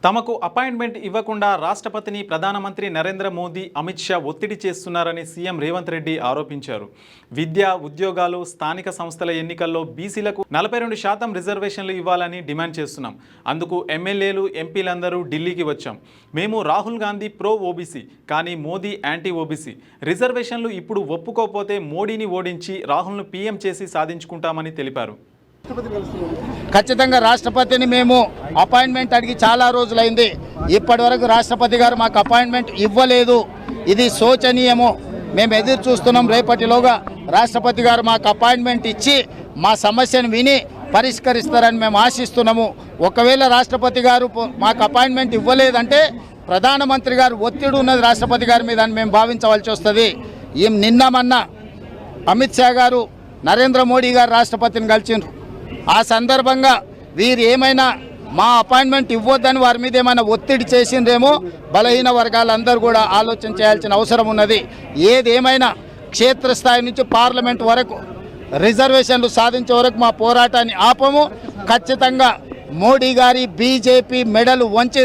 తమకు అపాయింట్మెంట్ ఇవ్వకుండా రాష్ట్రపతిని ప్రధానమంత్రి నరేంద్ర మోదీ అమిత్ షా ఒత్తిడి చేస్తున్నారని సీఎం రేవంత్ రెడ్డి ఆరోపించారు. విద్య, ఉద్యోగాలు, స్థానిక సంస్థల ఎన్నికల్లో బీసీలకు 42% రిజర్వేషన్లు ఇవ్వాలని డిమాండ్ చేస్తున్నాం. అందుకు ఎమ్మెల్యేలు, ఎంపీలందరూ ఢిల్లీకి వచ్చాం. మేము రాహుల్ గాంధీ ప్రో ఓబీసీ, కానీ మోదీ యాంటీ ఓబీసీ. రిజర్వేషన్లు ఇప్పుడు ఒప్పుకోకపోతే మోడీని ఓడించి రాహుల్ను పీఎం చేసి సాధించుకుంటామని తెలిపారు. ఖచ్చితంగా రాష్ట్రపతిని మేము అపాయింట్మెంట్ అడిగి చాలా రోజులైంది. ఇప్పటి వరకు రాష్ట్రపతి గారు మాకు అపాయింట్మెంట్ ఇవ్వలేదు. ఇది శోచనీయము. మేము ఎదురు చూస్తున్నాం. రేపటిలోగా రాష్ట్రపతి గారు మాకు అపాయింట్మెంట్ ఇచ్చి మా సమస్యను విని పరిష్కరిస్తారని మేము ఆశిస్తున్నాము. ఒకవేళ రాష్ట్రపతి గారు మాకు అపాయింట్మెంట్ ఇవ్వలేదంటే ప్రధానమంత్రి గారు ఒత్తిడి ఉన్నది రాష్ట్రపతి గారి మీద అని మేము భావించవలసి వస్తుంది. నిన్న మొన్న అమిత్ షా గారు నరేంద్ర మోడీ గారు రాష్ట్రపతిని కలిసిండ్రు. ఆ సందర్భంగా వీరు ఏమైనా మా అపాయింట్మెంట్ ఇవ్వద్దని వారి మీద ఏమైనా ఒత్తిడి చేసిండ్రేమో బలహీన వర్గాలందరూ కూడా ఆలోచన చేయాల్సిన అవసరం ఉన్నది. ఏదేమైనా క్షేత్రస్థాయి నుంచి పార్లమెంట్ వరకు రిజర్వేషన్లు సాధించే వరకు మా పోరాటాన్ని ఆపము. ఖచ్చితంగా మోడీ గారి బీజేపీ మెడలు వంచి